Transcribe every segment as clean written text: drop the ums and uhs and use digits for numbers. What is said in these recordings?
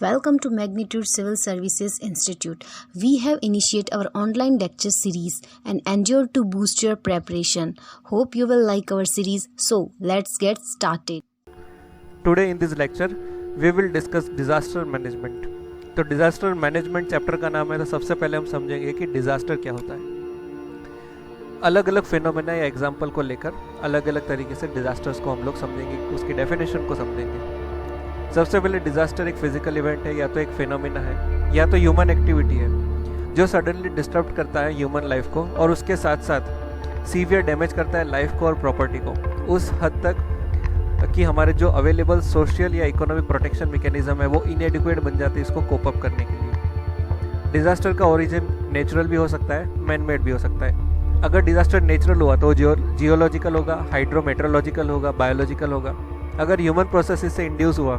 Welcome to Magnitude Civil Services Institute. We have initiated our online lecture series and endeavored to boost your preparation. Hope you will like our series. So, let's get started. Today in this lecture, we will discuss disaster management. तो disaster management chapter का नाम है, तो सबसे पहले हम समझेंगे कि डिज़ास्टर क्या होता है। अलग अलग फिनोमेना या एग्जाम्पल को लेकर अलग अलग तरीके से डिज़ास्टर्स को हम लोग समझेंगे, उसकी डेफिनेशन को समझेंगे। सबसे पहले डिज़ास्टर एक फिजिकल इवेंट है, या तो एक फिनोमेना है, या तो ह्यूमन एक्टिविटी है जो सडनली डिस्टर्ब करता है ह्यूमन लाइफ को और उसके साथ साथ सीवियर डैमेज करता है लाइफ को और प्रॉपर्टी को उस हद तक कि हमारे जो अवेलेबल सोशल या इकोनॉमिक प्रोटेक्शन मैकेनिज्म है वो इनएडिक्वेट बन जाते हैं इसको कोप अप करने के लिए। डिज़ास्टर का ओरिजिन नेचुरल भी हो सकता है, मैन मेड भी हो सकता है। अगर डिज़ास्टर नेचुरल हुआ तो जियोलॉजिकल होगा, हाइड्रोमेट्रोलॉजिकल होगा, बायोलॉजिकल होगा। अगर ह्यूमन प्रोसेस से इंड्यूस हुआ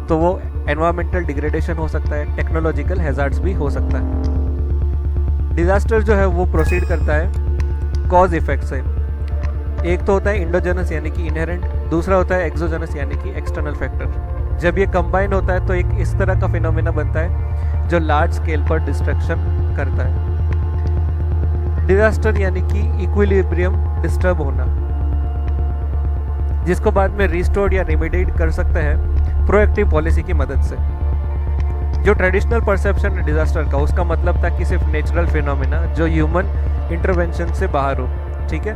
तो वो एनवायरमेंटल डिग्रेडेशन हो सकता है, टेक्नोलॉजिकल हैजार्ड्स भी हो सकता है। डिज़ास्टर जो है वो प्रोसीड करता है कॉज इफेक्ट से। एक तो होता है इंडोजेनस यानी कि इनहेरेंट, दूसरा होता है एक्सोजेनस यानी कि एक्सटर्नल फैक्टर। जब ये कंबाइन होता है तो एक इस तरह का फिनोमेना बनता है जो लार्ज स्केल पर डिस्ट्रक्शन करता है। डिज़ास्टर यानी कि इक्विलिब्रियम डिस्टर्ब होना, जिसको बाद में रिस्टोर्ड या रिमेडिएट कर सकते हैं प्रोएक्टिव पॉलिसी की मदद से। जो ट्रेडिशनल परसेप्शन है डिज़ास्टर का, उसका मतलब था कि सिर्फ नेचुरल फिनोमेना जो ह्यूमन इंटरवेंशन से बाहर हो, ठीक है,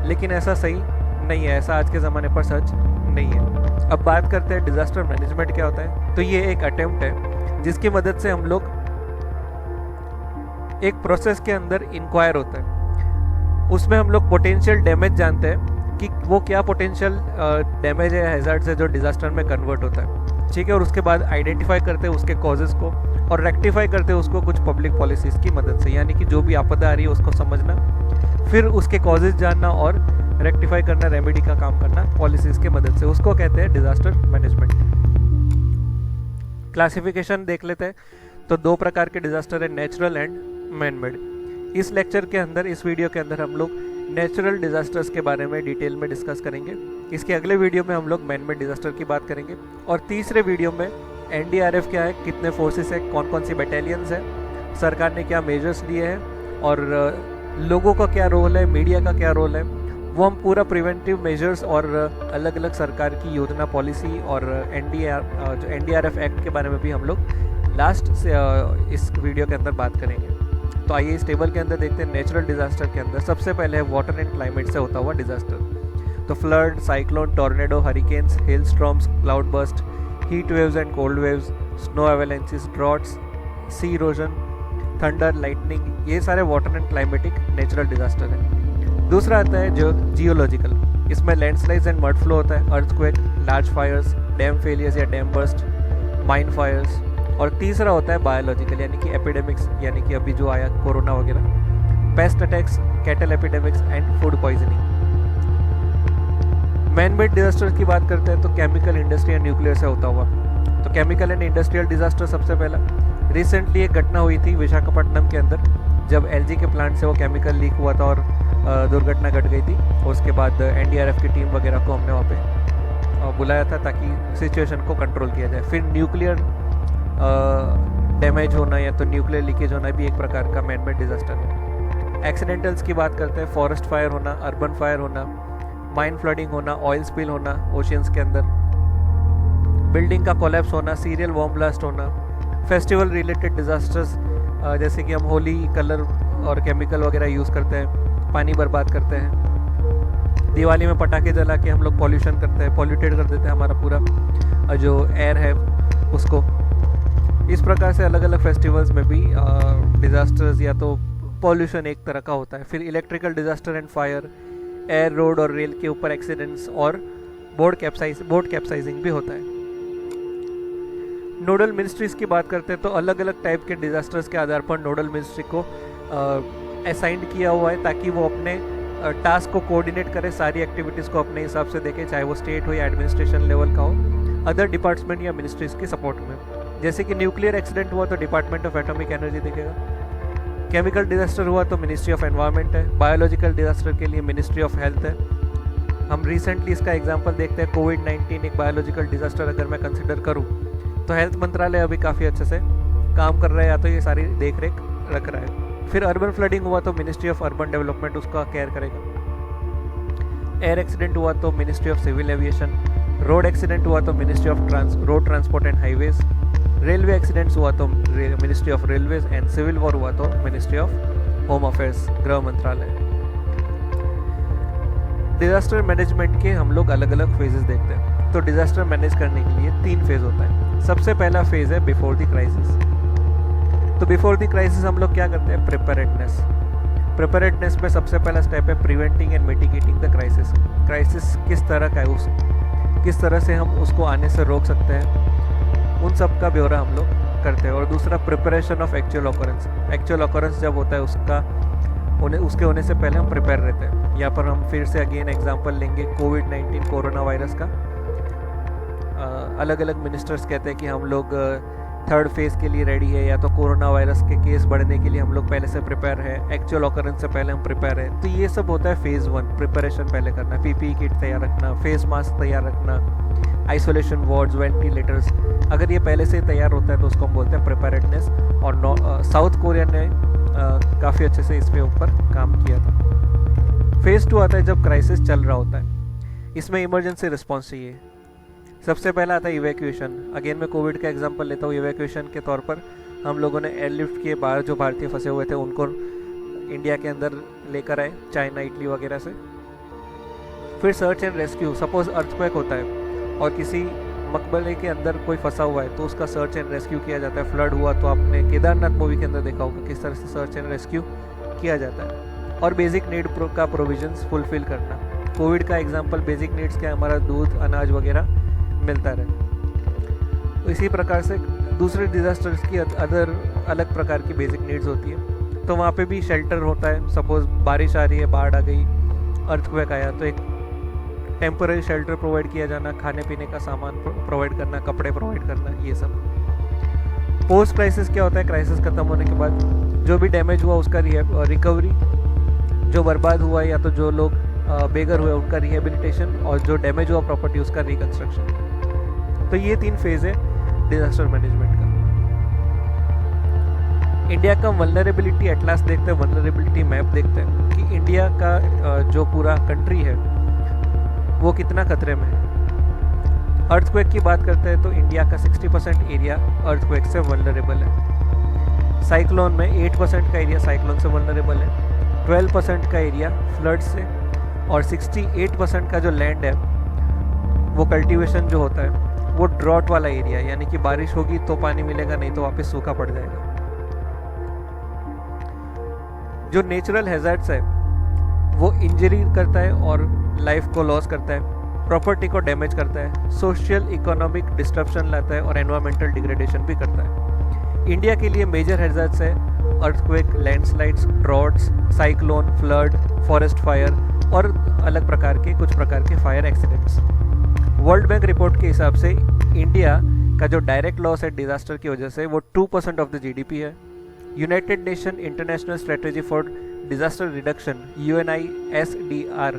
लेकिन ऐसा सही नहीं है, ऐसा आज के ज़माने पर सच नहीं है। अब बात करते हैं डिज़ास्टर मैनेजमेंट क्या होता है। तो ये एक अटेम्प्ट है जिसकी मदद से हम लोग एक प्रोसेस के अंदर इंक्वायर होता है, उसमें हम लोग पोटेंशियल डैमेज जानते हैं कि वो क्या पोटेंशियल डैमेज है, हैजार्ड्स है जो डिज़ास्टर में कन्वर्ट होता है, ठीक है, और उसके बाद आइडेंटिफाई करते हैं उसके कॉजेज़ को और रेक्टिफाई करते हैं उसको कुछ पब्लिक पॉलिसीज़ की मदद से। यानी कि जो भी आपदा आ रही है उसको समझना, फिर उसके कॉजेज़ जानना और रेक्टिफाई करना, रेमेडी का काम करना पॉलिसीज़ के मदद से, उसको कहते हैं डिज़ास्टर मैनेजमेंट। क्लासिफिकेशन देख लेते हैं। तो दो प्रकार के डिज़ास्टर है, नेचुरल एंड मैन मेड। इस लेक्चर के अंदर, इस वीडियो के अंदर हम लोग नेचुरल डिज़ास्टर्स के बारे में डिटेल में डिस्कस करेंगे। इसके अगले वीडियो में हम लोग मैन मेड डिज़ास्टर की बात करेंगे और तीसरे वीडियो में एनडीआरएफ क्या है, कितने फोर्सेस है, कौन कौन सी बटालियंस है, सरकार ने क्या मेजर्स लिए हैं और लोगों का क्या रोल है, मीडिया का क्या रोल है, वो हम पूरा प्रिवेंटिव मेजर्स और अलग अलग सरकार की योजना, पॉलिसी और एनडीआरएफ एक्ट के बारे में भी हम लोग लास्ट से इस वीडियो के अंदर बात करेंगे। तो आइए इस टेबल के अंदर देखते हैं। नेचुरल डिज़ास्टर के अंदर सबसे पहले है वाटर एंड क्लाइमेट से होता हुआ डिज़ास्टर। तो flood, cyclone, tornado, hurricanes, hailstorms, cloudburst, heat waves and cold waves, snow avalanches, droughts, sea erosion, thunder, lightning, ये सारे water and climatic natural disaster है। दूसरा आता है जो जियोलॉजिकल, इसमें लैंडस्लाइड्स एंड मड फ्लो होता है, earthquake, large fires, dam failures या डैम बर्स्ट, माइन फायर्स। और तीसरा होता है बायोलॉजिकल यानी कि एपिडेमिक्स, यानी कि अभी जो आया कोरोना वगैरह, paste attacks, cattle epidemics and food poisoning. Man made disasters की बात करते हैं तो केमिकल, इंडस्ट्री एंड न्यूक्लियर से होता हुआ। तो केमिकल एंड इंडस्ट्रियल डिजास्टर सबसे पहला, रिसेंटली एक घटना हुई थी विशाखापट्टनम के अंदर, जब एलजी के प्लांट से वो केमिकल लीक हुआ था और दुर्घटना घट गई थी। उसके बाद एनडीआरएफ की टीम वगैरह को हमने वहाँ पे बुलाया था ताकि सिचुएशन को कंट्रोल किया जाए। फिर न्यूक्लियर डैमेज होना या तो न्यूक्लियर लीकेज होना भी एक प्रकार का मैन मेड डिजास्टर है। एक्सीडेंटल्स की बात करते हैं, फॉरेस्ट फायर होना, अर्बन फायर होना, माइन फ्लडिंग होना, ऑयल स्पिल होना ओशियंस के अंदर, बिल्डिंग का कोलैप्स होना, सीरियल बॉम्ब ब्लास्ट होना, फेस्टिवल रिलेटेड डिजास्टर्स जैसे कि हम होली कलर और केमिकल वगैरह यूज़ करते हैं, पानी बर्बाद करते हैं, दिवाली में पटाखे जला के हम लोग पॉल्यूशन करते हैं, पॉल्यूटेड कर देते हैं हमारा पूरा जो एयर है उसको। इस प्रकार से अलग अलग फेस्टिवल्स में भी डिज़ास्टर्स या तो पॉल्यूशन एक तरह का होता है। फिर electrical disaster and fire, air, road और रेल के ऊपर एक्सीडेंट्स और बोट कैप्साइजिंग भी होता है। नोडल मिनिस्ट्रीज़ की बात करते हैं तो अलग अलग टाइप के डिज़ास्टर्स के आधार पर नोडल मिनिस्ट्री को असाइंड किया हुआ है ताकि वो अपने टास्क को कोऑर्डिनेट करे, सारी एक्टिविटीज़ को अपने हिसाब से देखे, चाहे वो स्टेट हो या एडमिनिस्ट्रेशन लेवल का हो, अदर डिपार्टमेंट या मिनिस्ट्रीज़ की सपोर्ट में। जैसे कि न्यूक्लियर एक्सीडेंट हुआ तो डिपार्टमेंट ऑफ एटॉमिक एनर्जी देखेगा, केमिकल डिजास्टर हुआ तो मिनिस्ट्री ऑफ एनवायरनमेंट है, बायोलॉजिकल डिजास्टर के लिए मिनिस्ट्री ऑफ हेल्थ है। हम रिसेंटली इसका एग्जांपल देखते हैं, कोविड-19 एक बायोलॉजिकल डिजास्टर अगर मैं कंसिडर करूं तो हेल्थ मंत्रालय अभी काफ़ी अच्छे से काम कर रहा है, या तो ये सारी देख रेख रख रहा है। फिर अर्बन फ्लडिंग हुआ तो मिनिस्ट्री ऑफ अर्बन डेवलपमेंट उसका केयर करेगा। एयर एक्सीडेंट हुआ तो ministry of civil aviation. Road accident हुआ तो ministry of road transport and highways. Railway accidents हुआ तो ministry of railways. And civil war हुआ तो मिनिस्ट्री ऑफ होम अफेयर्स, गृह मंत्रालय। डिजास्टर मैनेजमेंट के हम लोग अलग अलग फेजेस देखते हैं। तो डिजास्टर मैनेज करने के लिए 3 फेज होता है। सबसे पहला फेज है बिफोर द क्राइसिस। तो बिफोर द क्राइसिस हम लोग क्या करते हैं? प्रिपेयर्डनेस। प्रिपेयर्डनेस में सबसे पहला स्टेप है preventing and mitigating the crisis. Crisis किस तरह का है, किस तरह से हम उसको आने से रोक सकते हैं, उन सब का ब्यौरा हम लोग करते हैं। और दूसरा preparation of actual occurrence. Actual occurrence जब होता है उसके होने से पहले हम प्रिपेयर रहते हैं। यहाँ पर हम फिर से अगेन एग्जांपल लेंगे कोविड-19 कोरोना वायरस का। अलग अलग मिनिस्टर्स कहते हैं कि हम लोग 3rd फेज के लिए रेडी है, या तो कोरोना वायरस के केस बढ़ने के लिए हम लोग पहले से प्रिपेयर है, एक्चुअल ऑकरेंस से पहले हम प्रिपेयर है। तो ये सब होता है फेज 1, प्रिपरेशन पहले करना। पीपीई किट तैयार रखना, फेस मास्क तैयार रखना, आइसोलेशन वार्ड्स, वेंटिलेटर्स। अगर ये पहले से तैयार होता है तो उसको हम बोलते हैं प्रिपेयर्डनेस। और साउथ कोरिया ने काफ़ी अच्छे से इस पे ऊपर काम किया था। फेज 2 आता है जब क्राइसिस चल रहा होता है। इसमें इमरजेंसी रिस्पॉन्स चाहिए। सबसे पहला आता है इवैक्यूएशन। अगेन मैं कोविड का एग्जांपल लेता हूँ। इवैक्यूएशन के तौर पर हम लोगों ने एयरलिफ्ट के बाहर जो भारतीय फंसे हुए थे उनको इंडिया के अंदर लेकर आए, चाइना, इटली वगैरह से। फिर search and rescue. Suppose earthquake होता है और किसी मकबरे के अंदर कोई फंसा हुआ है तो उसका सर्च एंड रेस्क्यू किया जाता है। फ्लड हुआ तो आपने केदारनाथ मूवी के अंदर देखा होगा किस तरह से सर्च एंड रेस्क्यू किया जाता है। और बेसिक नीड का प्रोविजंस फुलफिल करना। कोविड का एग्जांपल बेसिक नीड्स क्या, हमारा दूध, अनाज वगैरह मिलता रहे। तो इसी प्रकार से दूसरे डिजास्टर्स की अलग प्रकार की बेसिक नीड्स होती है। तो वहाँ पे भी शेल्टर होता है। सपोज बारिश आ रही है, बाढ़ आ गई, अर्थक्वेक आया, तो एक टेम्पररी शेल्टर प्रोवाइड किया जाना, खाने पीने का सामान प्रोवाइड करना, कपड़े प्रोवाइड करना, ये सब। पोस्ट क्राइसिस क्या होता है? क्राइसिस खत्म होने के बाद जो भी डैमेज हुआ उसका रिकवरी, जो बर्बाद हुआ या तो जो लोग बेघर हुए उनका रिहेबिलिटेशन, और जो डैमेज हुआ प्रॉपर्टी उसका रिकंस्ट्रक्शन। तो ये 3 फेज है डिजास्टर मैनेजमेंट का। इंडिया का वल्नरेबिलिटी एटलास देखते हैं, वल्नरेबिलिटी मैप देखते हैं कि इंडिया का जो पूरा कंट्री है वो कितना खतरे में है। अर्थक्वेक की बात करते हैं तो इंडिया का 60% एरिया अर्थक्वेक से वल्नरेबल है। साइक्लोन में 8% का एरिया साइक्लोन से वल्नरेबल है, 12% का एरिया फ्लड से, और 68% का जो लैंड है वो कल्टीवेशन जो होता है वो ड्रॉट वाला एरिया, यानी कि बारिश होगी तो पानी मिलेगा, नहीं तो वापस सूखा पड़ जाएगा। जो नेचुरल हैजर्ड्स है वो इंजरी करता है और लाइफ को लॉस करता है, प्रॉपर्टी को डैमेज करता है, सोशल इकोनॉमिक डिस्ट्रप्शन लाता है और एनवायरमेंटल डिग्रेडेशन भी करता है। इंडिया के लिए मेजर हैजर्ड्स है earthquake, landslides, droughts, cyclone, flood, forest fire और अलग प्रकार के कुछ प्रकार के fire accidents. World bank report के हिसाब से इंडिया का जो डायरेक्ट लॉस है डिजास्टर की वजह से वो 2% ऑफ द जीडीपी है। United nation international strategy for disaster reduction UNISDR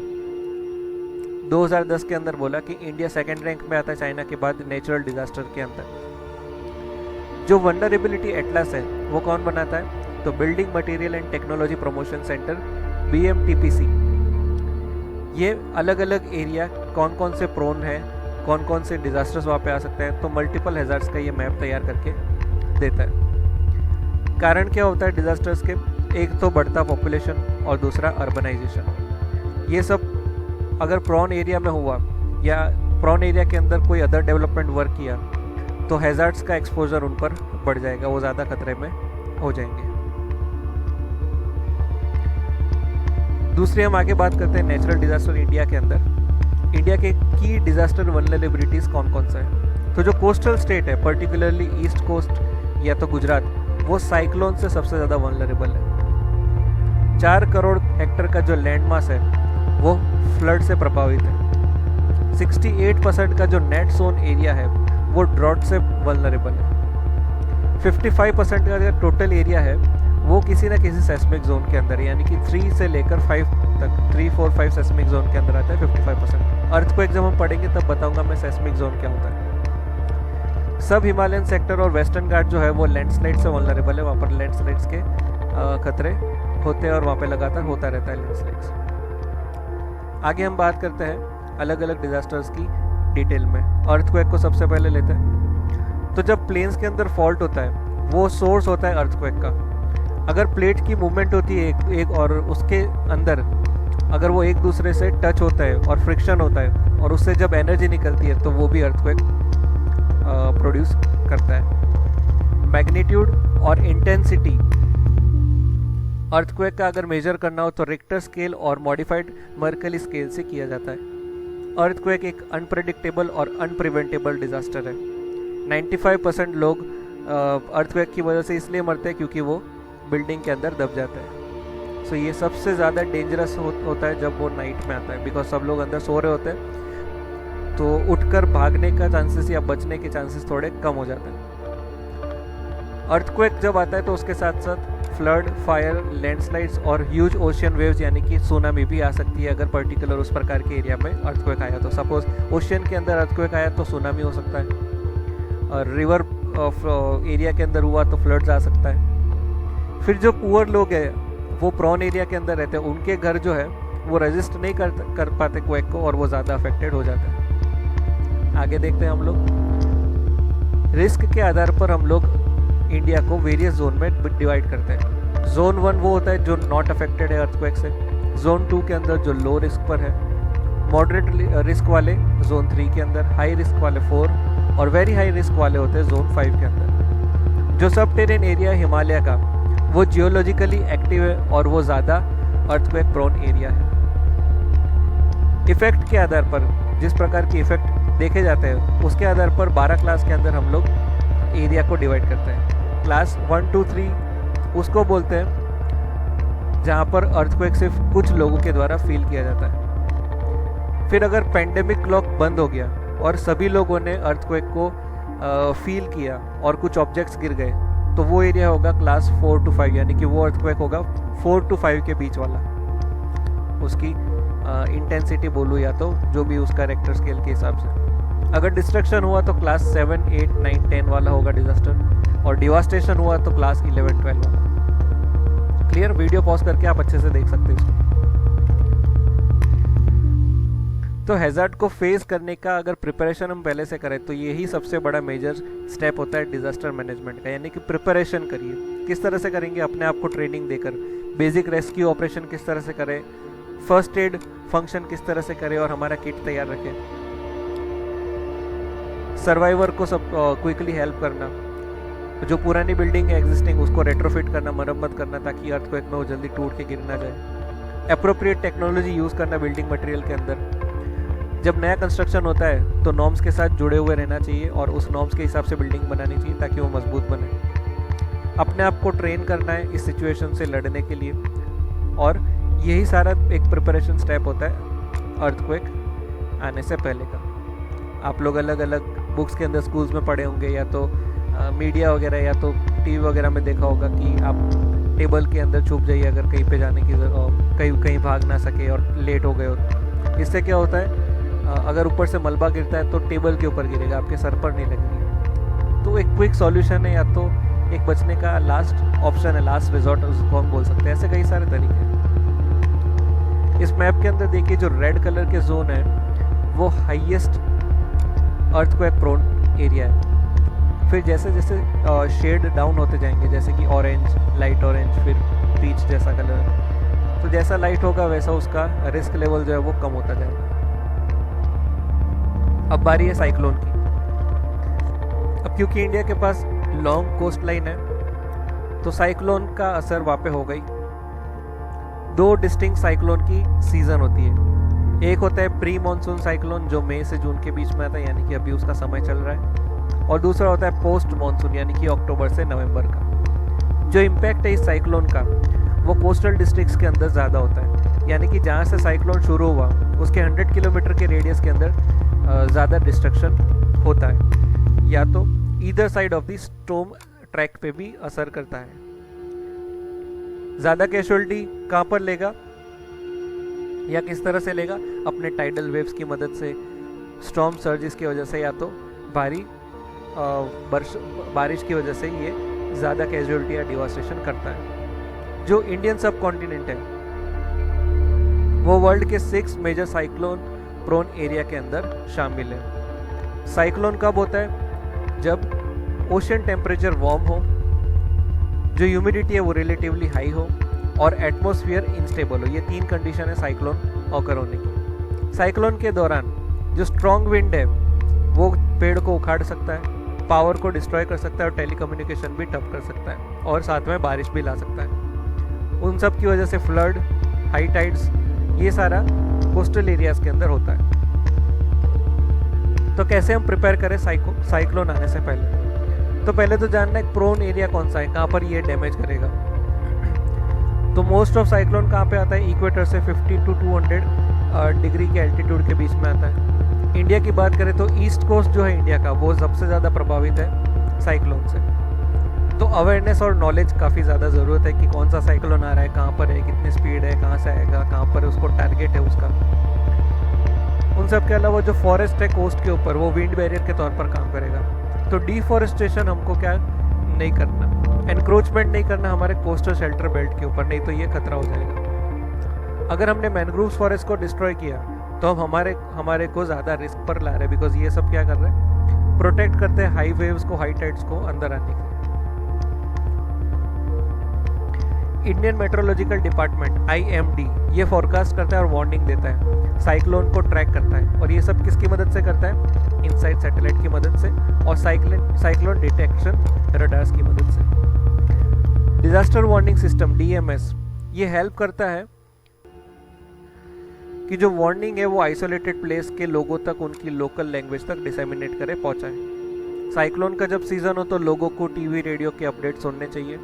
2010 के अंदर बोला कि इंडिया 2nd रैंक में आता है चाइना के बाद नेचुरल डिजास्टर के अंदर। जो वल्नरेबिलिटी एटलास है वो कौन बनाता है? तो building material and technology promotion centre BMTPC। ये अलग अलग एरिया कौन कौन से प्रोन है, कौन कौन से डिजास्टर्स वहाँ पे आ सकते हैं, तो मल्टीपल हैजार्ड्स का ये मैप तैयार करके देता है। कारण क्या होता है डिजास्टर्स के? एक तो बढ़ता पॉपुलेशन और दूसरा अर्बनाइजेशन। ये सब अगर प्रॉन एरिया में हुआ या प्रॉन एरिया के अंदर कोई अदर डेवलपमेंट वर्क किया तो हैजार्ड्स का एक्सपोजर उन पर बढ़ जाएगा, वो ज़्यादा खतरे में हो जाएंगे। दूसरी हम आगे बात करते हैं नेचुरल डिजास्टर इंडिया के अंदर। इंडिया के की डिजास्टर वल्नरेबिलिटीज़ कौन कौन सा है? तो जो कोस्टल स्टेट है, पर्टिकुलरली ईस्ट कोस्ट या तो गुजरात, वो साइक्लोन से सबसे ज़्यादा वल्नरेबल है। 4 करोड़ हेक्टर का जो लैंड मास है वो फ्लड से प्रभावित है। 68% का जो नेट सोन एरिया है वो ड्रॉट से वल्नरेबल है। 55% का जो टोटल एरिया है वो किसी ना किसी सेस्मिक जोन के अंदर है, यानी कि 3 से लेकर 5 तक, 3, 4, 5 सेस्मिक जोन के अंदर आता है 55%। अर्थक्वेक जब हम पढ़ेंगे तब बताऊंगा मैं सेस्मिक जोन क्या होता है। सब हिमालयन सेक्टर और वेस्टर्न घाट जो है वो लैंडस्लाइड से वल्नरेबल है, वहाँ पर लैंडस्लाइड्स के खतरे होते हैं और वहाँ पे लगातार होता रहता है लैंडस्लाइड्स। आगे हम बात करते हैं अलग अलग डिजास्टर्स की डिटेल में। अर्थक्वेक को सबसे पहले लेते हैं। तो जब प्लेन्स के अंदर फॉल्ट होता है वो सोर्स होता है अर्थक्वेक का। अगर प्लेट की मूवमेंट होती है एक और उसके अंदर अगर वो एक दूसरे से टच होता है और फ्रिक्शन होता है और उससे जब एनर्जी निकलती है तो वो भी अर्थक्वेक प्रोड्यूस करता है। मैग्नीट्यूड और इंटेंसिटी अर्थक्वेक का अगर मेजर करना हो तो रिक्टर स्केल और मॉडिफाइड मर्कली स्केल से किया जाता है। अर्थक्वेक एक अनप्रेडिक्टेबल और अनप्रिवेंटेबल डिजास्टर है। 95% लोग अर्थक्वेक की वजह से इसलिए मरते हैं क्योंकि वो बिल्डिंग के अंदर दब जाते हैं। सो ये सबसे ज़्यादा डेंजरस होता है जब वो नाइट में आता है, बिकॉज सब लोग अंदर सो रहे होते हैं, तो उठकर भागने का चांसेस या बचने के चांसेस थोड़े कम हो जाते हैं। अर्थक्वेक जब आता है तो उसके साथ साथ फ्लड, फायर, लैंडस्लाइड्स और ह्यूज ओशियन वेव्स यानी कि सुनामी भी आ सकती है अगर पर्टिकुलर उस प्रकार के एरिया में अर्थक्वेक आया तो। सपोज ओशियन के अंदर अर्थक्वेक आया तो सुनामी हो सकता है, और रिवर एरिया के अंदर हुआ तो फ्लड्स आ सकता है। फिर जो पुअर लोग हैं वो प्रॉन एरिया के अंदर रहते हैं, उनके घर जो है वो रेजिस्ट नहीं कर पाते क्वेक को और वो ज़्यादा अफेक्टेड हो जाते हैं। आगे देखते हैं हम लोग। रिस्क के आधार पर हम लोग इंडिया को वेरियस जोन में डिवाइड करते हैं। जोन 1 वो होता है जो नॉट अफेक्टेड है अर्थक्वेक से। जोन 2 के अंदर जो लो रिस्क पर है, मॉडरेट रिस्क वाले जोन 3 के अंदर, हाई रिस्क वाले 4 और वेरी हाई रिस्क वाले होते हैं जोन 5 के अंदर। जो सब टेरेन एरिया हिमालय का वो जियोलॉजिकली एक्टिव है और वो ज़्यादा अर्थक्वेक प्रोन एरिया है। इफेक्ट के आधार पर जिस प्रकार के इफेक्ट देखे जाते हैं उसके आधार पर 12 क्लास के अंदर हम लोग एरिया को डिवाइड करते हैं। क्लास 1, 2, 3 उसको बोलते हैं जहाँ पर अर्थक्वेक सिर्फ कुछ लोगों के द्वारा फील किया जाता है। फिर अगर पेंडेमिक क्लॉक बंद हो गया और सभी लोगों ने अर्थक्वेक को फील किया और कुछ ऑब्जेक्ट्स गिर गए तो वो एरिया होगा क्लास 4 to 5 यानी कि वो अर्थक्वेक होगा 4 to 5 के बीच वाला। उसकी इंटेंसिटी बोलूँ या तो जो भी उसका रेक्टर स्केल के हिसाब से। अगर डिस्ट्रक्शन हुआ तो क्लास 7, 8, 9, 10 वाला होगा डिजास्टर, और डिवास्टेशन हुआ तो क्लास 11, 12 वाला। क्लियर? वीडियो पॉज करके आप अच्छे से देख सकते हैं इसको। तो हैजार्ड को फेस करने का अगर प्रिपरेशन हम पहले से करें तो यही सबसे बड़ा मेजर स्टेप होता है डिजास्टर मैनेजमेंट का, यानी कि प्रिपरेशन करिए। किस तरह से करेंगे? अपने आप को ट्रेनिंग देकर। बेसिक रेस्क्यू ऑपरेशन किस तरह से करें, फर्स्ट एड फंक्शन किस तरह से करें और हमारा किट तैयार रखें। सर्वाइवर को सब क्विकली हेल्प करना, जो पुरानी बिल्डिंग है एग्जिस्टिंग उसको रेट्रोफिट करना, मरम्मत करना ताकि अर्थक्वेक में वो जल्दी टूट के गिर ना जाए। अप्रोप्रिएट टेक्नोलॉजी यूज़ करना बिल्डिंग मटेरियल के अंदर। जब नया कंस्ट्रक्शन होता है तो नॉर्म्स के साथ जुड़े हुए रहना चाहिए और उस नॉर्म्स के हिसाब से बिल्डिंग बनानी चाहिए ताकि वो मजबूत बने। अपने आप को ट्रेन करना है इस सिचुएशन से लड़ने के लिए, और यही सारा एक प्रिपरेशन स्टेप होता है अर्थक्वेक आने से पहले का। आप लोग अलग अलग बुक्स के अंदर स्कूल्स में पढ़े होंगे या तो मीडिया वगैरह या तो टीवी वगैरह में देखा होगा कि आप टेबल के अंदर छुप जाइए अगर कहीं पे जाने की कहीं भाग ना सके और लेट हो गए हो। इससे क्या होता है, अगर ऊपर से मलबा गिरता है तो टेबल के ऊपर गिरेगा, आपके सर पर नहीं लगेगी। तो एक क्विक सॉल्यूशन है या तो एक बचने का लास्ट ऑप्शन है, लास्ट रिजॉर्ट उसको हम बोल सकते हैं। ऐसे कई सारे तरीके हैं। इस मैप के अंदर देखिए जो रेड कलर के जोन है वो हाईएस्ट अर्थक्वेक प्रोन एरिया है। फिर जैसे जैसे शेड डाउन होते जाएंगे, जैसे कि ऑरेंज, लाइट ऑरेंज, फिर पीच जैसा कलर, तो जैसा लाइट होगा वैसा उसका रिस्क लेवल जो है वो कम होता जाएगा। अब बारी है साइक्लोन की। अब क्योंकि इंडिया के पास लॉन्ग कोस्ट लाइन है तो साइक्लोन का असर वहाँ पे हो गई। 2 डिस्टिंक्ट साइक्लोन की सीजन होती है। एक होता है प्री मॉनसून साइक्लोन जो मई से जून के बीच में आता है, यानी कि अभी उसका समय चल रहा है, और दूसरा होता है पोस्ट मॉनसून यानी कि अक्टूबर से नवंबर का। जो इम्पैक्ट है इस साइक्लोन का वो कोस्टल डिस्ट्रिक्ट्स के अंदर ज़्यादा होता है, यानी कि जहाँ से साइक्लोन शुरू हुआ उसके 100 किलोमीटर के रेडियस के अंदर ज़्यादा डिस्ट्रक्शन होता है, या तो either side of the storm track पे भी असर करता है। ज़्यादा कैजुअलिटी कहाँ पर लेगा या किस तरह से लेगा? अपने टाइडल वेव्स की मदद से, स्टॉर्म सर्जिस की वजह से, या तो भारी बारिश की वजह से ये ज़्यादा कैजुअलिटी या डिवास्टेशन करता है। जो इंडियन सब कॉन्टिनेंट है वो वर्ल्ड के 6 मेजर साइक्लोन प्रोन एरिया के अंदर शामिल है। साइक्लोन कब होता है? जब ओशन टेम्परेचर वार्म हो, जो ह्यूमिडिटी है वो रिलेटिवली हाई हो और एटमॉस्फेयर इनस्टेबल हो। ये 3 कंडीशन है साइक्लोन ऑकर होने की। साइक्लोन के दौरान जो स्ट्रॉन्ग विंड है वो पेड़ को उखाड़ सकता है, पावर को डिस्ट्रॉय कर सकता है और टेलीकम्युनिकेशन भी ठप कर सकता है और साथ में बारिश भी ला सकता है। उन सब की वजह से फ्लड, हाई टाइड्स, ये सारा कोस्टल एरियाज के अंदर होता है। तो कैसे हम प्रिपेयर करें साइक्लोन आने से पहले? तो पहले तो जानना है प्रोन एरिया कौन सा है, कहाँ पर ये डैमेज करेगा। तो मोस्ट ऑफ साइक्लोन कहाँ पे आता है? इक्वेटर से 50 to 200 डिग्री के एल्टीट्यूड के बीच में आता है। इंडिया की बात करें तो ईस्ट कोस्ट जो है इंडिया का वो सबसे ज़्यादा प्रभावित है साइक्लोन से। तो अवेयरनेस और नॉलेज काफ़ी ज़्यादा ज़रूरत है कि कौन सा साइक्लोन आ रहा है, कहाँ पर है, कितनी स्पीड है, कहाँ से आएगा, कहाँ पर उसको टारगेट है उसका। उन सब के अलावा जो फॉरेस्ट है कोस्ट के ऊपर वो विंड बैरियर के तौर पर काम करेगा। तो डिफॉरेस्टेशन हमको क्या नहीं करना, एनक्रोचमेंट नहीं करना हमारे कोस्टल शेल्टर बेल्ट के ऊपर, नहीं तो ये खतरा हो जाएगा। अगर हमने मैनग्रोव्स फॉरेस्ट को डिस्ट्रॉय किया तो हम हमारे को ज़्यादा रिस्क पर ला रहे हैं, बिकॉज ये सब क्या कर रहे हैं? प्रोटेक्ट करते हैं हाई वेव्स को, हाई टाइड्स को अंदर आने के। इंडियन मेट्रोलॉजिकल डिपार्टमेंट IMD ये फोरकास्ट करता है और वार्निंग देता है, साइक्लोन को ट्रैक करता है। और ये सब किसकी मदद से करता है? इनसाइट सैटेलाइट की मदद से और साइक्लोन डिटेक्शन रडार्स की मदद से। डिजास्टर वार्निंग सिस्टम DMS ये हेल्प करता है कि जो वार्निंग है वो आइसोलेटेड प्लेस के लोगों तक उनकी लोकल लैंग्वेज तक डिसेमिनेट करे, पहुंचाए। साइक्लोन का जब सीजन हो तो लोगों को टीवी रेडियो के अपडेट सुनने चाहिए।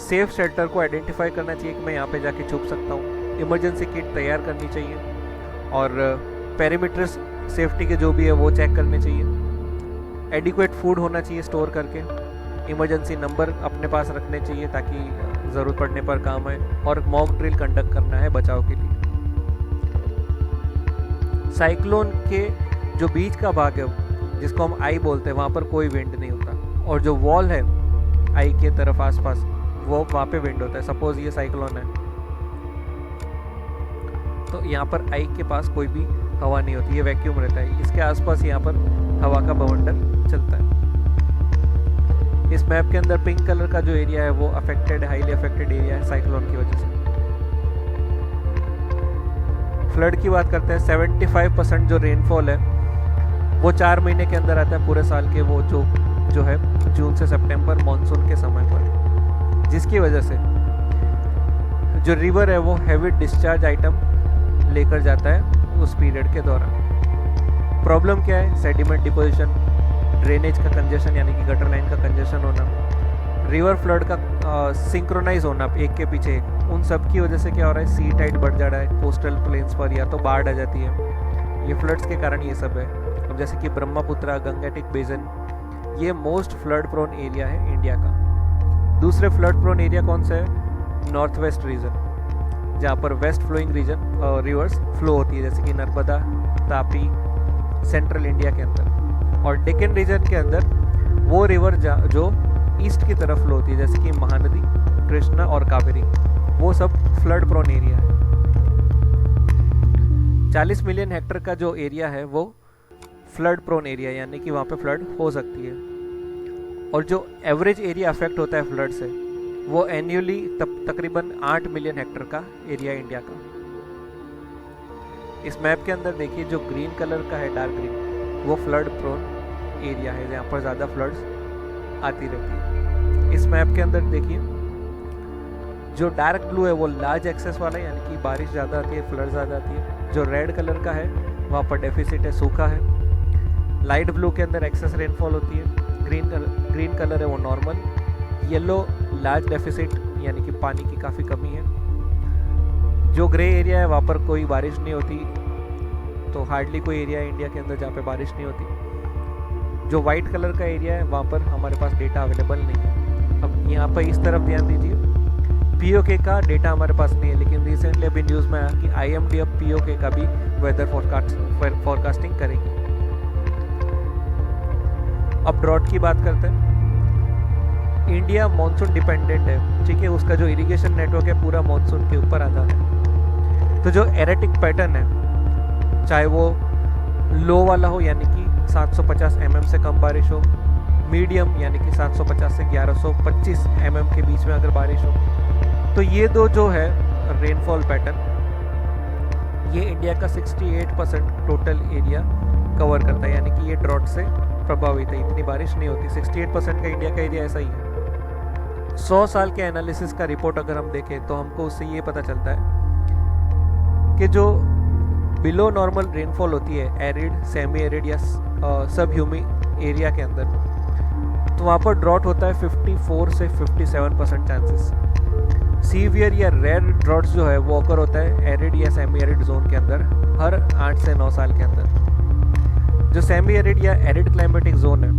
सेफ शेल्टर को आइडेंटिफाई करना चाहिए कि मैं यहाँ पे जाके छुप सकता हूँ। इमरजेंसी किट तैयार करनी चाहिए और पेरीमीटर सेफ्टी के जो भी है वो चेक करने चाहिए। एडिक्वेट फूड होना चाहिए स्टोर करके। इमरजेंसी नंबर अपने पास रखने चाहिए ताकि ज़रूरत पड़ने पर काम आए। और मॉक ड्रिल कंडक्ट करना है बचाव के लिए। साइक्लोन के जो बीच का भाग है जिसको हम आई बोलते हैं वहाँ पर कोई विंड नहीं होता, और जो वॉल है आई के तरफ आसपास वो वहाँ पे विंड होता है। सपोज ये साइक्लोन है तो यहाँ पर आई के पास कोई भी हवा नहीं होती, ये वैक्यूम रहता है। इसके आसपास यहाँ पर हवा का बवंडर चलता है। इस मैप के अंदर पिंक कलर का जो एरिया है वो अफेक्टेड, हाईली अफेक्टेड एरिया है साइक्लोन की वजह से। फ्लड की बात करते हैं, 75% जो रेनफॉल है वो 4 महीने के अंदर आता है पूरे साल के, वो जो है जून से सितंबर मानसून के समय पर, जिसकी वजह से जो रिवर है वो हैवी डिस्चार्ज आइटम लेकर जाता है उस पीरियड के दौरान। प्रॉब्लम क्या है? सेडिमेंट डिपोजिशन, ड्रेनेज का कंजेशन यानी कि गटर लाइन का कंजेशन होना, रिवर फ्लड का सिंक्रोनाइज होना एक के पीछे एक। उन सब की वजह से क्या हो रहा है? सी टाइड बढ़ जा रहा है कोस्टल प्लेन्स पर, या तो बाढ़ आ जाती है। ये फ्लड्स के कारण ये सब है। अब जैसे कि ब्रह्मपुत्रा, गंगेटिक बेसिन, ये मोस्ट फ्लड प्रोन एरिया है इंडिया का। दूसरे फ्लड प्रोन एरिया कौन सा है? नॉर्थ वेस्ट रीजन, जहाँ पर west flowing region rivers flow होती है, जैसे कि नर्मदा, तापी, सेंट्रल इंडिया के अंदर। और डेक्कन रीजन के अंदर वो रिवर जो ईस्ट की तरफ फ्लो होती है, जैसे कि महानदी, कृष्णा और कावेरी, वो सब फ्लड प्रोन एरिया है। 40 मिलियन हेक्टेयर का जो एरिया है वो फ्लड प्रोन एरिया, यानी कि वहाँ पे फ्लड हो सकती है। और जो एवरेज एरिया अफेक्ट होता है फ्लड से वो एन्युअली तकरीबन 8 मिलियन हेक्टेयर का एरिया इंडिया का। इस मैप के अंदर देखिए जो ग्रीन कलर का है, डार्क ग्रीन, वो फ्लड प्रोन एरिया है, जहाँ पर ज़्यादा फ्लड्स आती रहती है। इस मैप के अंदर देखिए जो डार्क ब्लू है वो लार्ज एक्सेस वाला है, यानी कि बारिश ज़्यादा आती है, फ्लड ज़्यादा आती है। जो रेड कलर का है वहाँ पर डेफिसिट है, सूखा है। लाइट ब्लू के अंदर एक्सेस रेनफॉल होती है। ग्रीन कलर है वो नॉर्मल। येलो लार्ज डेफिसिट, यानी कि पानी की काफ़ी कमी है। जो ग्रे एरिया है वहाँ पर कोई बारिश नहीं होती, तो हार्डली कोई एरिया है इंडिया के अंदर जहाँ पे बारिश नहीं होती। जो वाइट कलर का एरिया है वहाँ पर हमारे पास डेटा अवेलेबल नहीं है। अब यहाँ पर इस तरफ ध्यान दीजिए, POK का डेटा हमारे पास नहीं है, लेकिन रिसेंटली अभी न्यूज़ में आया कि IMD अब POK का भी वेदर फोरकास्टिंग करेगी। अब ड्रॉट की बात करते हैं। इंडिया मॉनसून डिपेंडेंट है, ठीक है, उसका जो इरिगेशन नेटवर्क है पूरा मॉनसून के ऊपर आधार है। तो जो एरेटिक पैटर्न है, चाहे वो लो वाला हो यानी कि 750 mm से कम बारिश हो, मीडियम यानी कि 750 से 1125 mm के बीच में अगर बारिश हो, तो ये दो जो है रेनफॉल पैटर्न, ये इंडिया का 68% टोटल एरिया कवर करता है, यानी कि ये ड्रॉट से प्रभावित है। इतनी बारिश नहीं होती, 68% का इंडिया का एरिया ऐसा ही है। 100 साल के एनालिसिस का रिपोर्ट अगर हम देखें तो हमको उससे ये पता चलता है कि जो बिलो नॉर्मल रेनफॉल होती है एरिड, सेमी एरिड या सब ह्यूमिड एरिया के अंदर, तो वहाँ पर ड्रॉट होता है 54 से 57% चांसेस। सीवियर या रेयर ड्रॉट्स जो है वो अकर होता है एरिड या सेमी एरिड जोन के अंदर हर 8 से 9 साल के अंदर। जो सेमी एरिड या एरिड क्लाइमेटिक जोन है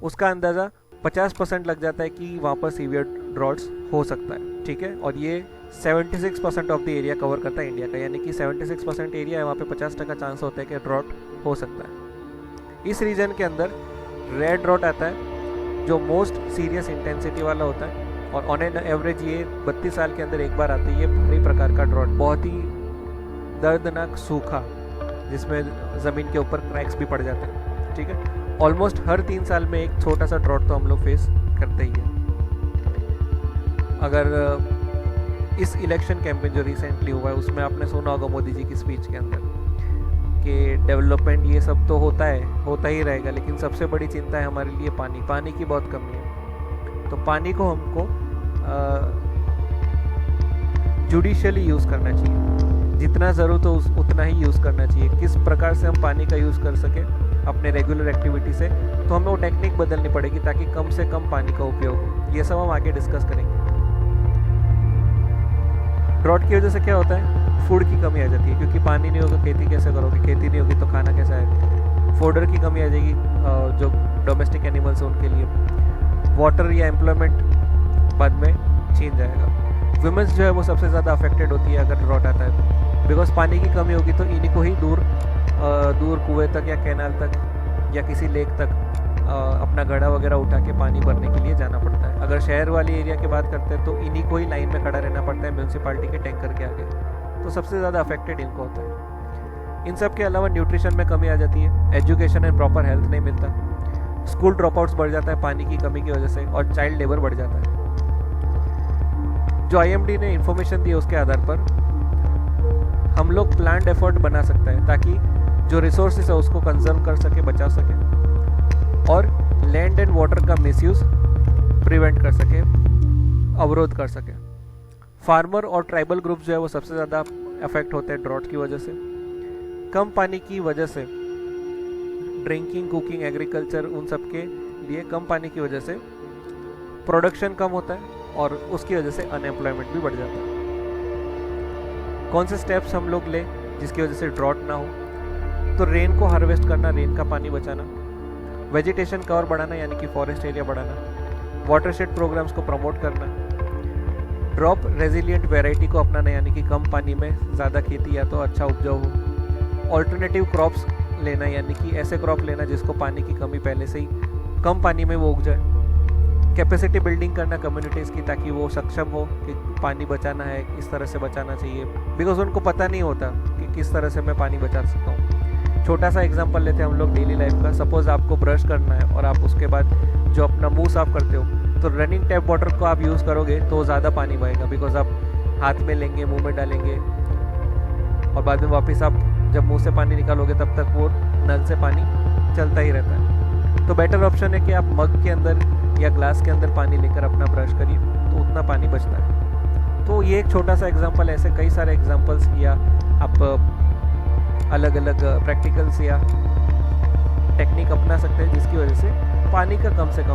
उसका अंदाज़ा 50% लग जाता है कि वहाँ पर सीवियर ड्रॉट्स हो सकता है, ठीक है, और ये 76% ऑफ द एरिया कवर करता है इंडिया का, यानी कि 76% एरिया है, वहाँ पे 50% चांस होता है कि ड्रॉट हो सकता है। इस रीजन के अंदर रेड ड्रॉट आता है जो मोस्ट सीरियस इंटेंसिटी वाला होता है, और ऑन एन एवरेज ये 32 साल के अंदर एक बार आती है। ये भारी प्रकार का ड्रॉट, बहुत ही दर्दनाक सूखा जिसमें ज़मीन के ऊपर क्रैक्स भी पड़ जाते हैं, ठीक है। ऑलमोस्ट हर 3 साल में एक छोटा सा ड्रॉट तो हम लोग फेस करते ही हैं। अगर इस इलेक्शन कैंपेन जो रिसेंटली हुआ है उसमें आपने सुना होगा मोदी जी की स्पीच के अंदर कि डेवलपमेंट ये सब तो होता ही रहेगा, लेकिन सबसे बड़ी चिंता है हमारे लिए पानी की बहुत कमी है। तो पानी को हमको जुडिशियली यूज़ करना चाहिए, जितना ज़रूरत हो उतना ही यूज़ करना चाहिए। किस प्रकार से हम पानी का यूज़ कर सके अपने रेगुलर एक्टिविटी से, तो हमें वो टेक्निक बदलनी पड़ेगी ताकि कम से कम पानी का उपयोग हो। ये सब हम आगे डिस्कस करेंगे। ड्रॉट की वजह से क्या होता है, फूड की कमी आ जाती है, क्योंकि पानी नहीं होगा खेती कैसे करोगे, खेती नहीं होगी तो खाना कैसे आएगा। फोडर की कमी आ जाएगी जो डोमेस्टिक एनिमल्स हैं उनके लिए। वाटर या एम्प्लॉयमेंट बाद में छीन जाएगा। वुमेंस जो है वो सबसे ज़्यादा अफेक्टेड होती है अगर ड्रॉट आता है तो, बिकॉज पानी की कमी होगी तो इन्हीं को ही दूर कुएं तक या कैनाल तक या किसी लेक तक अपना घड़ा वगैरह उठा के पानी भरने के लिए जाना पड़ता है। अगर शहर वाली एरिया की बात करते हैं तो इन्हीं को ही लाइन में खड़ा रहना पड़ता है म्यूनसिपालिटी के टैंकर के आगे, तो सबसे ज़्यादा अफेक्टेड इनको होता है। इन सब के अलावा न्यूट्रिशन में कमी आ जाती है, एजुकेशन एंड प्रॉपर हेल्थ नहीं मिलता, स्कूल ड्रॉपआउट्स बढ़ जाता है पानी की कमी की वजह से, और चाइल्ड लेबर बढ़ जाता है। जो IMD ने इन्फॉर्मेशन दी है उसके आधार पर हम लोग प्लान्ड एफर्ट बना सकते हैं ताकि जो रिसोर्सेज है उसको कंजर्व कर सके, बचा सके, और लैंड एंड वाटर का मिसयूज प्रिवेंट कर सके, अवरोध कर सके। फार्मर और ट्राइबल ग्रुप जो है वो सबसे ज़्यादा अफेक्ट होते हैं ड्रॉट की वजह से। कम पानी की वजह से ड्रिंकिंग, कुकिंग, एग्रीकल्चर, उन सब के लिए कम पानी की वजह से प्रोडक्शन कम होता है और उसकी वजह से अनएम्प्लॉयमेंट भी बढ़ जाता है। कौन से स्टेप्स हम लोग लें जिसकी वजह से ड्रॉट ना हो, तो रेन को हार्वेस्ट करना, रेन का पानी बचाना, वेजिटेशन कवर बढ़ाना यानी कि फॉरेस्ट एरिया बढ़ाना, वाटरशेड प्रोग्राम्स को प्रमोट करना, ड्रॉप रेजिलिएंट वैरायटी को अपनाना यानी कि कम पानी में ज़्यादा खेती या तो अच्छा उपजाऊ हो, ऑल्टरनेटिव क्रॉप्स लेना यानी कि ऐसे क्रॉप लेना जिसको पानी की कमी पहले से ही कम पानी में वो उग जाए, कैपेसिटी बिल्डिंग करना कम्युनिटीज़ की ताकि वो सक्षम हो कि पानी बचाना है, इस तरह से बचाना चाहिए, बिकॉज उनको पता नहीं होता कि किस तरह से मैं पानी बचा सकता हूँ। छोटा सा एग्जांपल लेते हैं हम लोग डेली लाइफ का। सपोज़ आपको ब्रश करना है और आप उसके बाद जो अपना मुंह साफ़ करते हो तो रनिंग टैप वाटर को आप यूज़ करोगे तो ज़्यादा पानी बहेगा, बिकॉज आप हाथ में लेंगे, मुंह में डालेंगे और बाद में वापस आप जब मुंह से पानी निकालोगे तब तक वो नल से पानी चलता ही रहता है। तो बेटर ऑप्शन है कि आप मग के अंदर या ग्लास के अंदर पानी लेकर अपना ब्रश करिए तो उतना पानी बचता है। तो ये एक छोटा सा एग्जांपल, ऐसे कई सारे एग्जांपल्स या आप अलग अलग प्रैक्टिकल्स या टेक्निक अपना सकते हैं जिसकी वजह से पानी का कम से कम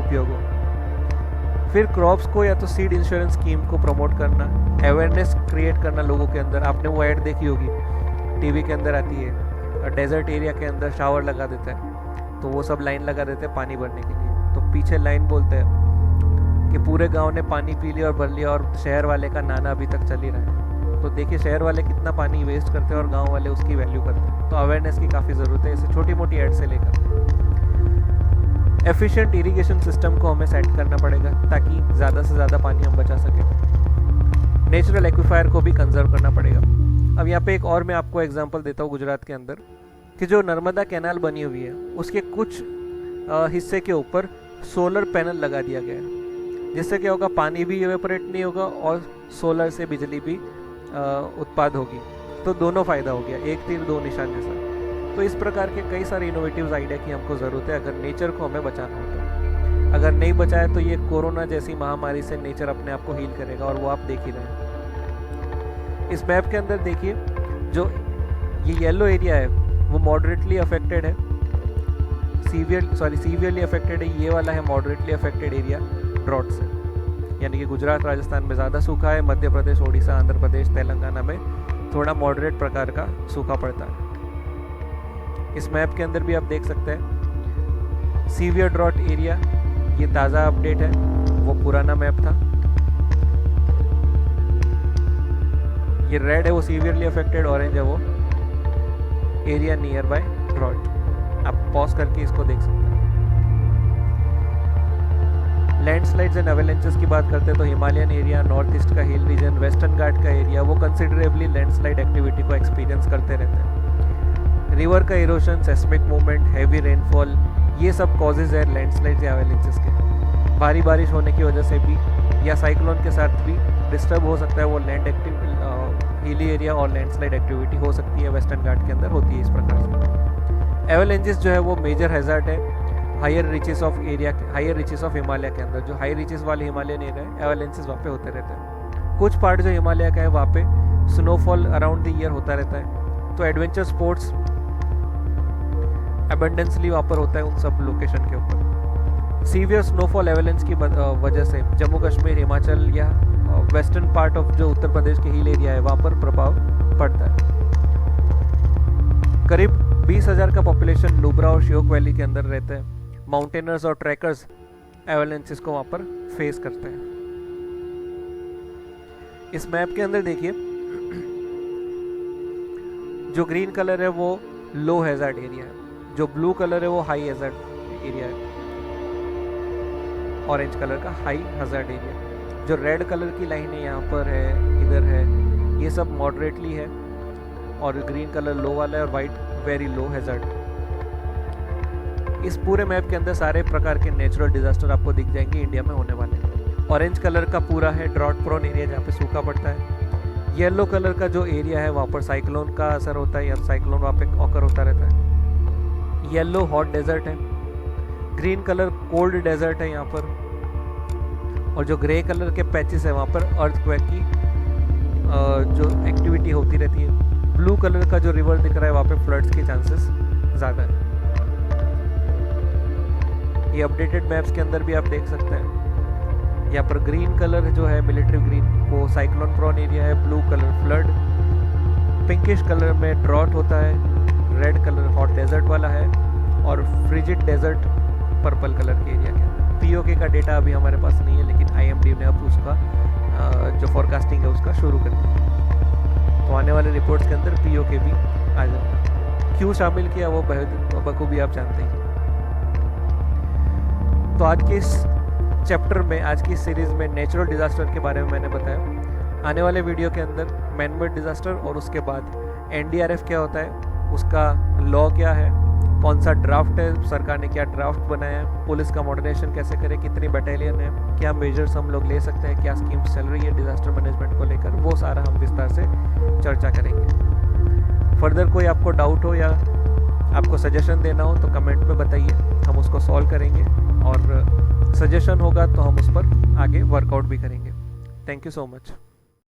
उपयोग हो। फिर क्रॉप्स को या तो सीड इंश्योरेंस स्कीम को प्रमोट करना, अवेयरनेस क्रिएट करना लोगों के अंदर। आपने वो ऐड देखी होगी, टीवी के अंदर आती है, डेजर्ट एरिया के अंदर शावर लगा देता है तो वो सब लाइन लगा देते हैं पानी भरने के लिए, तो पीछे लाइन बोलते हैं कि पूरे गांव ने पानी पी लिया और भर लिया और शहर वाले का नाना अभी तक चल ही रहा है। तो देखिए शहर वाले कितना पानी वेस्ट करते हैं और गांव वाले उसकी वैल्यू करते हैं। तो अवेयरनेस की काफ़ी ज़रूरत है, इसे छोटी मोटी ऐड से लेकर एफिशिएंट इरिगेशन सिस्टम को हमें सेट करना पड़ेगा ताकि ज़्यादा से ज़्यादा पानी हम बचा सकें। नेचुरल एक्विफायर को भी कंजर्व करना पड़ेगा। अब यहाँ पे एक और मैं आपको एग्जांपल देता हूँ गुजरात के अंदर कि जो नर्मदा कैनाल बनी हुई है उसके कुछ हिस्से के ऊपर सोलर पैनल लगा दिया गया है, जिससे क्या होगा, पानी भी इवेपोरेट नहीं होगा और सोलर से बिजली भी उत्पाद होगी। तो दोनों फ़ायदा हो गया, एक तीर दो निशान जैसा। तो इस प्रकार के कई सारे इनोवेटिव आइडिया की हमको ज़रूरत है अगर नेचर को हमें बचाना हो तो। अगर नहीं बचाया तो ये कोरोना जैसी महामारी से नेचर अपने आप को हील करेगा और वो आप देख ही रहे हैं। इस मैप के अंदर देखिए जो ये येलो एरिया है वो मॉडरेटली अफेक्टेड है, सीवियरली अफेक्टेड है। ये वाला है मॉडरेटली अफेक्टेड एरिया ड्रॉट से, यानी कि गुजरात राजस्थान में ज़्यादा सूखा है, मध्य प्रदेश, ओडिशा, आंध्र प्रदेश, तेलंगाना में थोड़ा मॉडरेट प्रकार का सूखा पड़ता है। इस मैप के अंदर भी आप देख सकते हैं सीवियर ड्रॉट एरिया, ये ताज़ा अपडेट है, वो पुराना मैप था। ये रेड है वो सीवियरली अफेक्टेड, ऑरेंज है वो एरिया नियर बाय ड्रॉट। आप पॉज करके इसको देख सकते हैं। लैंडस्लाइड्स एंड एवेलेंचेस की बात करते हैं तो हिमालयन एरिया, नॉर्थ ईस्ट का हिल रीजन, वेस्टर्न घाट का एरिया वो कंसिडरेबली लैंडस्लाइड एक्टिविटी को एक्सपीरियंस करते रहते हैं। रिवर का erosion, seismic movement, heavy rainfall, ये सब कॉजेज है लैंडस्लाइड्स या एवेलेंचेस के। भारी बारिश होने की वजह से भी या साइक्लोन के साथ भी डिस्टर्ब हो सकता है वो लैंड हिली एरिया और लैंडस्लाइड एक्टिविटी हो सकती है, वेस्टर्न घाट के अंदर होती है इस प्रकार से। एवेलेंचेस जो है वो मेजर हैजार्ड है हायर रिचेस ऑफ हिमालय के अंदर। जो हाई रिचेस वाले हिमालयन एरिया है एवेलेंचेस वहाँ पे होते रहते हैं। कुछ पार्ट जो हिमालय का है वहाँ पे स्नोफॉल अराउंड द ईयर होता रहता है, तो एडवेंचर स्पोर्ट्स अबंडेंसली वहाँ पर होता है उन सब लोकेशन के ऊपर। सीवियर स्नोफॉल एवेलेंस की वजह से जम्मू कश्मीर, हिमाचल या वेस्टर्न पार्ट ऑफ जो उत्तर प्रदेश के हिल एरिया है वहाँ पर प्रभाव पड़ता है। करीब 20,000 का पॉपुलेशन नुब्रा और श्योक वैली के अंदर रहते हैं। माउंटेनर्स और ट्रैकर्स एवेलेंसेस को वहाँ पर फेस करते हैं। इस मैप के अंदर देखिए जो ग्रीन कलर है वो लो हैजार्ड एरिया है, जो ब्लू कलर है वो हाई हैजार्ड एरिया है, ऑरेंज कलर का हाई हैजार्ड एरिया। जो रेड कलर की लाइन है यहाँ पर है, इधर है, ये सब मॉडरेटली है, और ग्रीन कलर लो वाला है और वाइट वेरी लो हैजार्ड। इस पूरे मैप के अंदर सारे प्रकार के नेचुरल डिजास्टर आपको दिख जाएंगे इंडिया में होने वाले। ऑरेंज कलर का पूरा है ड्रॉट प्रोन एरिया जहाँ पे सूखा पड़ता है। येलो कलर का जो एरिया है वहाँ पर साइक्लोन का असर होता है या साइक्लोन वहाँ पे ऑकर होता रहता है। येलो हॉट डेजर्ट है, ग्रीन कलर कोल्ड डेजर्ट है यहाँ पर, और जो ग्रे कलर के पैचेस है वहाँ पर अर्थक्वेक की जो एक्टिविटी होती रहती है। ब्लू कलर का जो रिवर दिख रहा है वहाँ पे फ्लड्स के चांसेस ज़्यादा है। ये अपडेटेड मैप्स के अंदर भी आप देख सकते हैं। यहाँ पर ग्रीन कलर जो है मिलिट्री ग्रीन वो साइक्लोन प्रोन एरिया है, blue colour flood, pinkish colour में ड्रॉट होता है, रेड कलर हॉट डेजर्ट वाला है, और फ्रिजिड डेजर्ट पर्पल कलर के एरिया के अंदर। पीओके का डेटा अभी हमारे पास नहीं है, लेकिन आईएमडी ने अब उसका जो फॉरकास्टिंग है उसका शुरू कर दिया, तो आने वाले रिपोर्ट्स के अंदर पीओके भी आ जाएगा। क्यों शामिल किया वो बखूबी आप जानते हैं। तो आज के इस चैप्टर में, आज की सीरीज़ में नेचुरल डिज़ास्टर के बारे में मैंने बताया। आने वाले वीडियो के अंदर मैनमेड डिज़ास्टर और उसके बाद एनडीआरएफ क्या होता है, उसका लॉ क्या है, कौन सा ड्राफ्ट है, सरकार ने क्या ड्राफ्ट बनाया है, पुलिस का मॉडर्नाइजेशन कैसे करें, कितनी बटालियन है, क्या मेजर्स हम लोग ले सकते हैं, क्या स्कीम्स चल रही है डिज़ास्टर मैनेजमेंट को लेकर, वो सारा हम विस्तार से चर्चा करेंगे। फर्दर कोई आपको डाउट हो या आपको सजेशन देना हो तो कमेंट में बताइए, हम उसको सॉल्व करेंगे, और सजेशन होगा तो हम उस पर आगे वर्कआउट भी करेंगे। Thank you so much.